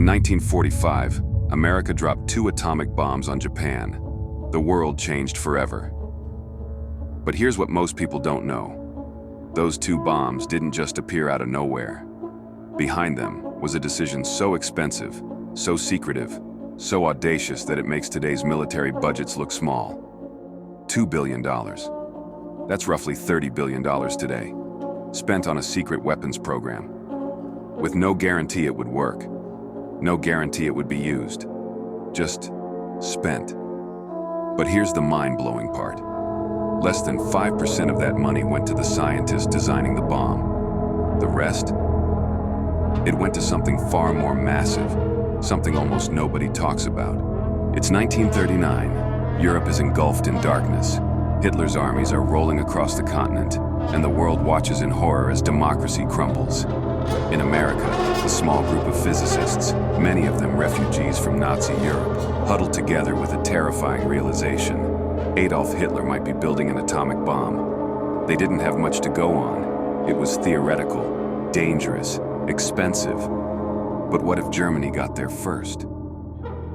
1945, America dropped 2 atomic bombs on Japan. The world changed forever. But here's what most people don't know. Those 2 bombs didn't just appear out of nowhere. Behind them was a decision so expensive, so secretive, so audacious that it makes today's military budgets look small. $2 billion. That's roughly $30 billion today, spent on a secret weapons program, with no guarantee it would work, no guarantee it would be used, just spent. But here's the mind-blowing part. Less than 5% of that money went to the scientists designing the bomb. The rest? It went to something far more massive, something almost nobody talks about. It's 1939. Europe is engulfed in darkness. Hitler's armies are rolling across the continent, and the world watches in horror as democracy crumbles. In America, a small group of physicists, many of them refugees from Nazi Europe, huddled together with a terrifying realization. Adolf Hitler might be building an atomic bomb. They didn't have much to go on. It was theoretical, dangerous, expensive. But what if Germany got there first?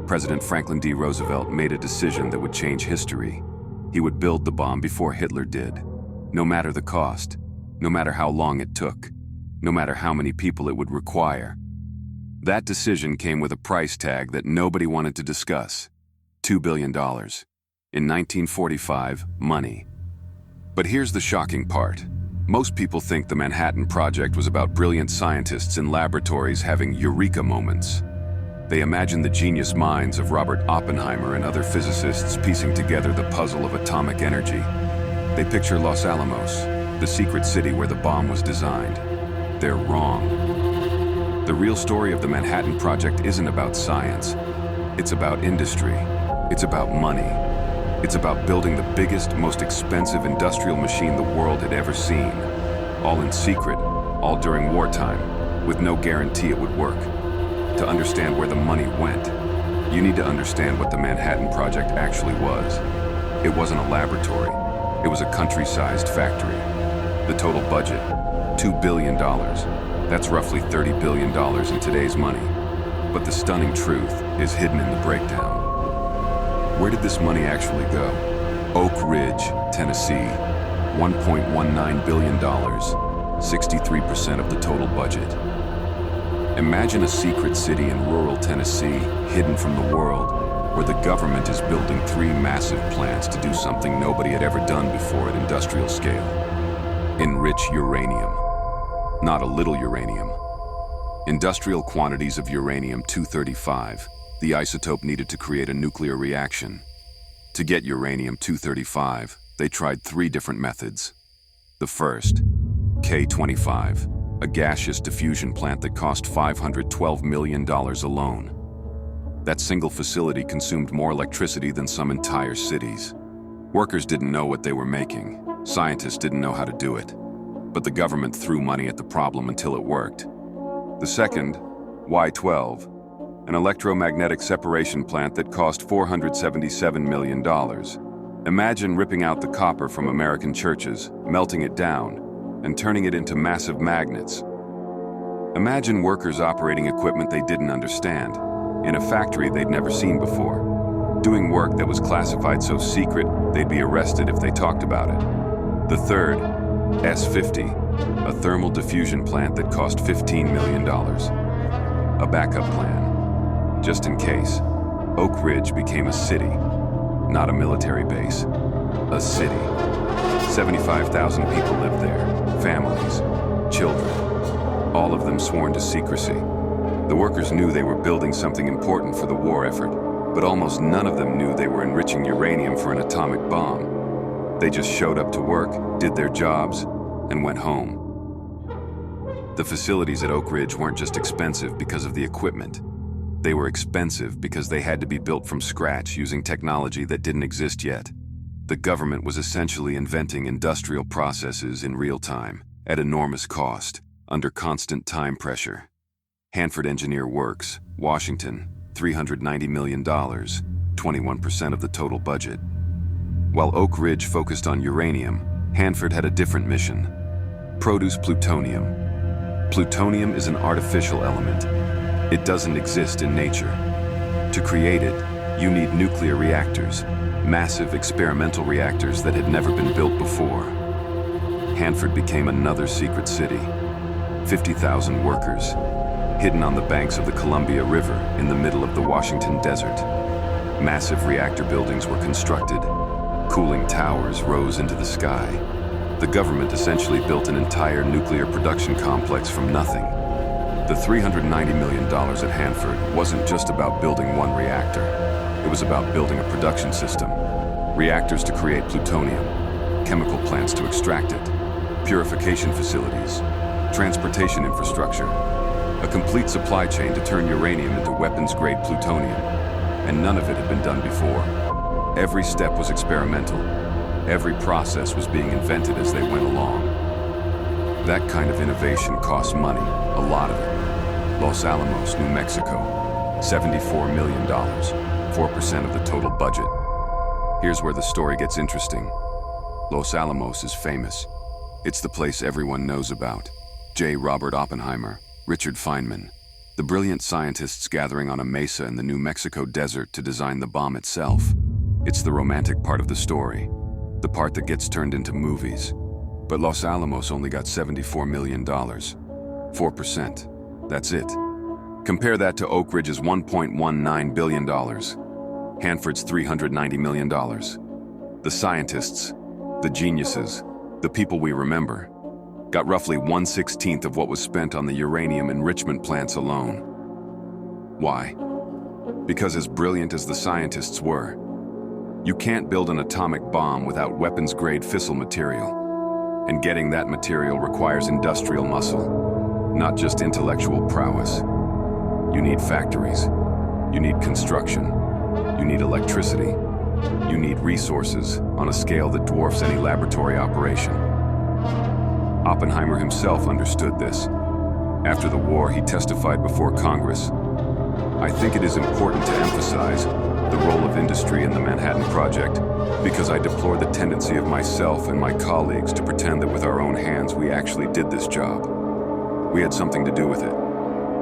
President Franklin D. Roosevelt made a decision that would change history. He would build the bomb before Hitler did, no matter the cost, no matter how long it took, no matter how many people it would require. That decision came with a price tag that nobody wanted to discuss: $2 billion. In 1945, money. But here's the shocking part. Most people think the Manhattan Project was about brilliant scientists in laboratories having eureka moments. They imagine the genius minds of Robert Oppenheimer and other physicists piecing together the puzzle of atomic energy. They picture Los Alamos, the secret city where the bomb was designed. They're wrong. The real story of the Manhattan Project isn't about science. It's about industry. It's about money. It's about building the biggest, most expensive industrial machine the world had ever seen. All in secret, all during wartime, with no guarantee it would work. To understand where the money went, you need to understand what the Manhattan Project actually was. It wasn't a laboratory. It was a country-sized factory. The total budget, $2 billion. That's roughly $30 billion in today's money. But the stunning truth is hidden in the breakdown. Where did this money actually go? Oak Ridge, Tennessee, $1.19 billion, 63% of the total budget. Imagine a secret city in rural Tennessee, hidden from the world, where the government is building 3 massive plants to do something nobody had ever done before at industrial scale. Enrich uranium. Not a little uranium. Industrial quantities of uranium-235, the isotope needed to create a nuclear reaction. To get uranium-235, they tried 3 different methods. The first, K-25, a gaseous diffusion plant that cost $512 million alone. That single facility consumed more electricity than some entire cities. Workers didn't know what they were making. Scientists didn't know how to do it. But the government threw money at the problem until it worked. The second, Y-12, an electromagnetic separation plant that cost $477 million. Imagine ripping out the copper from American churches, melting it down, and turning it into massive magnets. Imagine workers operating equipment they didn't understand, in a factory they'd never seen before, doing work that was classified so secret they'd be arrested if they talked about it. The third, S-50, a thermal diffusion plant that cost $15 million. A backup plan. Just in case, Oak Ridge became a city, not a military base. A city. 75,000 people lived there, families, children, all of them sworn to secrecy. The workers knew they were building something important for the war effort, but almost none of them knew they were enriching uranium for an atomic bomb. They just showed up to work, did their jobs, and went home. The facilities at Oak Ridge weren't just expensive because of the equipment. They were expensive because they had to be built from scratch using technology that didn't exist yet. The government was essentially inventing industrial processes in real time, at enormous cost, under constant time pressure. Hanford Engineer Works, Washington, $390 million, 21% of the total budget. While Oak Ridge focused on uranium, Hanford had a different mission: produce plutonium. Plutonium is an artificial element. It doesn't exist in nature. To create it, you need nuclear reactors, massive experimental reactors that had never been built before. Hanford became another secret city. 50,000 workers, hidden on the banks of the Columbia River in the middle of the Washington desert. Massive reactor buildings were constructed. Cooling towers rose into the sky. The government essentially built an entire nuclear production complex from nothing. The $390 million at Hanford wasn't just about building one reactor. It was about building a production system. Reactors to create plutonium, chemical plants to extract it, purification facilities, transportation infrastructure, a complete supply chain to turn uranium into weapons-grade plutonium. And none of it had been done before. Every step was experimental. Every process was being invented as they went along. That kind of innovation costs money, a lot of it. Los Alamos, New Mexico, $74 million, 4% of the total budget. Here's where the story gets interesting. Los Alamos is famous. It's the place everyone knows about. J. Robert Oppenheimer, Richard Feynman, the brilliant scientists gathering on a mesa in the New Mexico desert to design the bomb itself. It's the romantic part of the story, the part that gets turned into movies. But Los Alamos only got $74 million, 4%. That's it. Compare that to Oak Ridge's $1.19 billion, Hanford's $390 million. The scientists, the geniuses, the people we remember, got roughly 1/16 of what was spent on the uranium enrichment plants alone. Why? Because as brilliant as the scientists were, you can't build an atomic bomb without weapons-grade fissile material. And getting that material requires industrial muscle, not just intellectual prowess. You need factories, you need construction, you need electricity, you need resources on a scale that dwarfs any laboratory operation. Oppenheimer himself understood this. After the war, he testified before Congress. I think it is important to emphasize the role of industry in the Manhattan Project because I deplore the tendency of myself and my colleagues to pretend that with our own hands we actually did this job. We had something to do with it.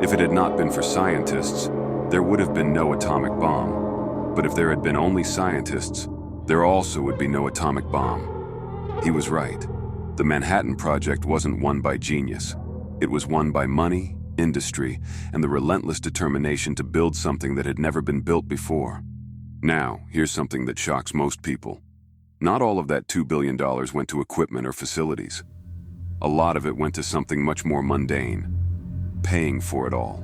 If it had not been for scientists, there would have been no atomic bomb. But if there had been only scientists, there also would be no atomic bomb. He was right. The Manhattan Project wasn't won by genius. It was won by money, industry, and the relentless determination to build something that had never been built before. Now, here's something that shocks most people. Not all of that $2 billion went to equipment or facilities. A lot of it went to something much more mundane, paying for it all.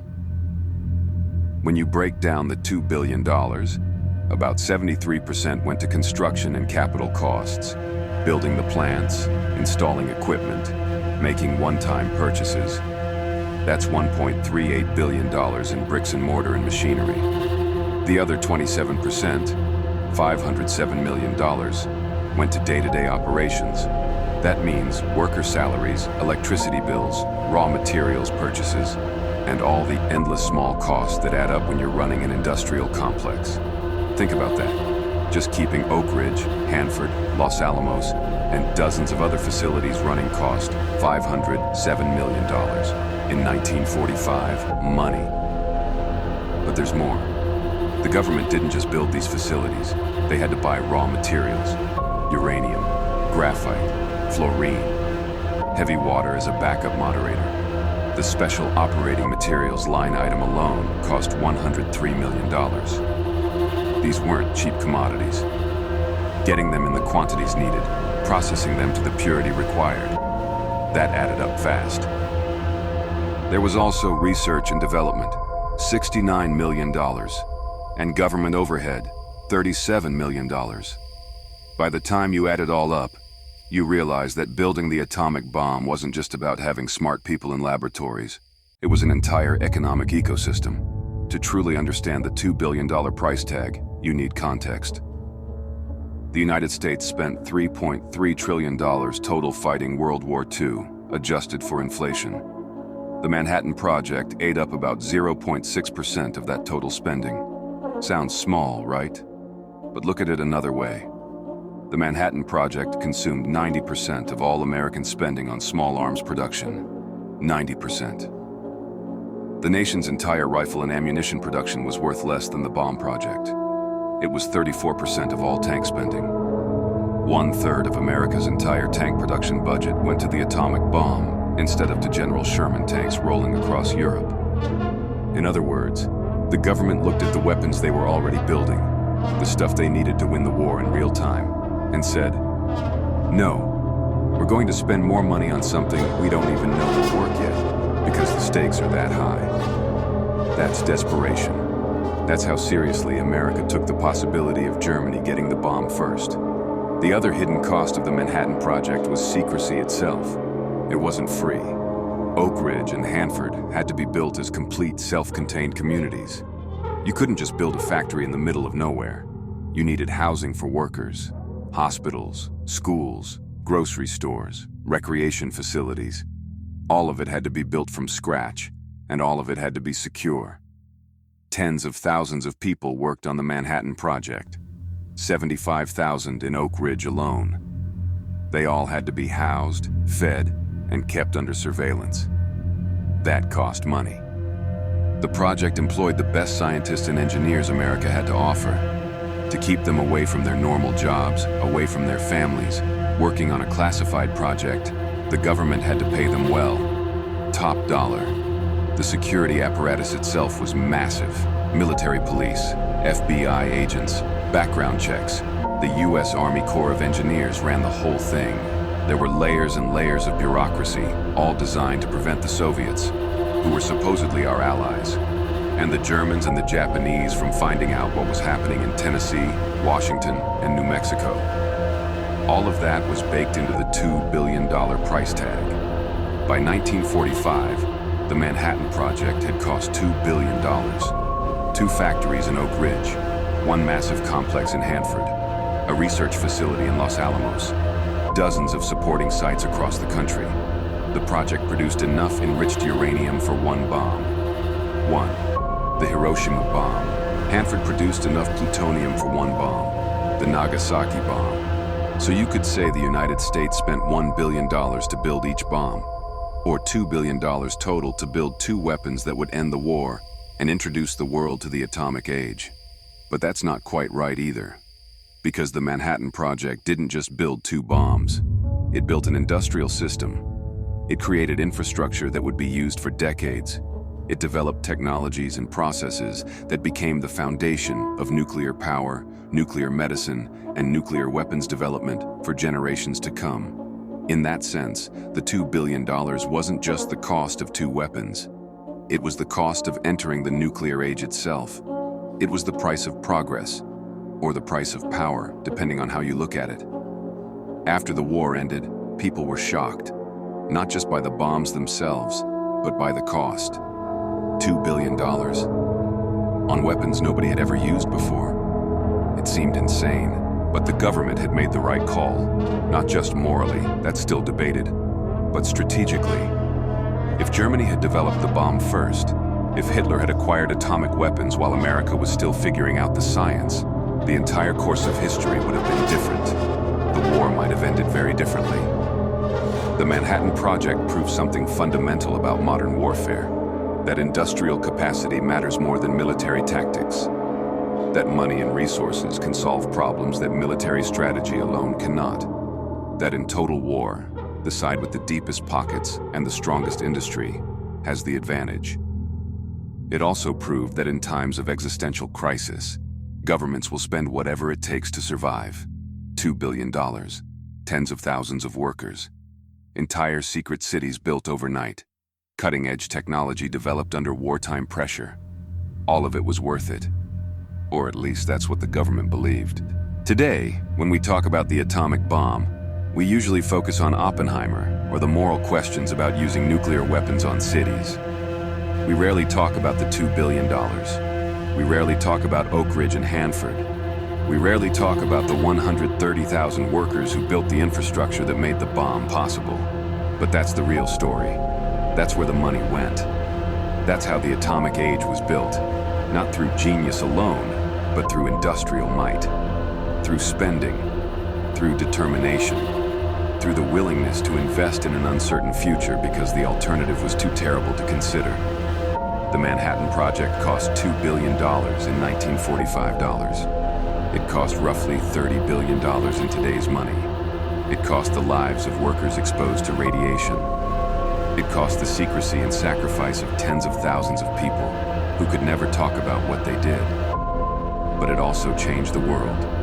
When you break down the $2 billion, about 73% went to construction and capital costs, building the plants, installing equipment, making one-time purchases. That's $1.38 billion in bricks and mortar and machinery. The other 27%, $507 million, went to day-to-day operations. That means worker salaries, electricity bills, raw materials purchases, and all the endless small costs that add up when you're running an industrial complex. Think about that. Just keeping Oak Ridge, Hanford, Los Alamos, and dozens of other facilities running cost $507 million. In 1945, money. But there's more. The government didn't just build these facilities. They had to buy raw materials. Uranium, graphite, fluorine, heavy water as a backup moderator. The special operating materials line item alone cost $103 million. These weren't cheap commodities. Getting them in the quantities needed, processing them to the purity required, that added up fast. There was also research and development, $69 million, and government overhead, $37 million. By the time you add it all up, you realize that building the atomic bomb wasn't just about having smart people in laboratories. It was an entire economic ecosystem. To truly understand the $2 billion price tag, you need context. The United States spent $3.3 trillion total fighting World War II, adjusted for inflation. The Manhattan Project ate up about 0.6% of that total spending. Sounds small, right? But look at it another way. The Manhattan Project consumed 90% of all American spending on small arms production. 90%. The nation's entire rifle and ammunition production was worth less than the bomb project. It was 34% of all tank spending. 1/3 of America's entire tank production budget went to the atomic bomb instead of to General Sherman tanks rolling across Europe. In other words, the government looked at the weapons they were already building, the stuff they needed to win the war in real time, and said, "No, we're going to spend more money on something we don't even know will work yet, because the stakes are that high." That's desperation. That's how seriously America took the possibility of Germany getting the bomb first. The other hidden cost of the Manhattan Project was secrecy itself. It wasn't free. Oak Ridge and Hanford had to be built as complete, self-contained communities. You couldn't just build a factory in the middle of nowhere. You needed housing for workers, hospitals, schools, grocery stores, recreation facilities. All of it had to be built from scratch, and all of it had to be secure. Tens of thousands of people worked on the Manhattan Project. 75,000 in Oak Ridge alone. They all had to be housed, fed, and kept under surveillance. That cost money. The project employed the best scientists and engineers America had to offer. To keep them away from their normal jobs, away from their families, working on a classified project, the government had to pay them well. Top dollar. The security apparatus itself was massive. Military police, FBI agents, background checks. The U.S. Army Corps of Engineers ran the whole thing. There were layers and layers of bureaucracy, all designed to prevent the Soviets, who were supposedly our allies, and the Germans and the Japanese from finding out what was happening in Tennessee, Washington, and New Mexico. All of that was baked into the $2 billion price tag. By 1945, the Manhattan Project had cost $2 billion. 2 factories in Oak Ridge, 1 massive complex in Hanford, a research facility in Los Alamos, dozens of supporting sites across the country. The project produced enough enriched uranium for 1 bomb. 1. The Hiroshima bomb. Hanford produced enough plutonium for 1 bomb. The Nagasaki bomb. So you could say the United States spent $1 billion to build each bomb, or $2 billion total to build 2 weapons that would end the war and introduce the world to the atomic age. But that's not quite right either, because the Manhattan Project didn't just build 2 bombs. It built an industrial system. It created infrastructure that would be used for decades. It developed technologies and processes that became the foundation of nuclear power, nuclear medicine, and nuclear weapons development for generations to come. In that sense, the $2 billion wasn't just the cost of 2 weapons. It was the cost of entering the nuclear age itself. It was the price of progress, or the price of power, depending on how you look at it. After the war ended, people were shocked, not just by the bombs themselves, but by the cost. $2 billion on weapons nobody had ever used before. It seemed insane, but the government had made the right call, not just morally, that's still debated, but strategically. If Germany had developed the bomb first, if Hitler had acquired atomic weapons while America was still figuring out the science, the entire course of history would have been different. The war might have ended very differently. The Manhattan Project proved something fundamental about modern warfare, that industrial capacity matters more than military tactics, that money and resources can solve problems that military strategy alone cannot, that in total war, the side with the deepest pockets and the strongest industry has the advantage. It also proved that in times of existential crisis, governments will spend whatever it takes to survive. $2 billion, tens of thousands of workers, entire secret cities built overnight, cutting-edge technology developed under wartime pressure. All of it was worth it. Or at least that's what the government believed. Today, when we talk about the atomic bomb, we usually focus on Oppenheimer or the moral questions about using nuclear weapons on cities. We rarely talk about the $2 billion. We rarely talk about Oak Ridge and Hanford. We rarely talk about the 130,000 workers who built the infrastructure that made the bomb possible. But that's the real story. That's where the money went. That's how the atomic age was built. Not through genius alone, but through industrial might. Through spending. Through determination. Through the willingness to invest in an uncertain future because the alternative was too terrible to consider. The Manhattan Project cost $2 billion in 1945 dollars. It cost roughly $30 billion in today's money. It cost the lives of workers exposed to radiation. It cost the secrecy and sacrifice of tens of thousands of people who could never talk about what they did. But it also changed the world.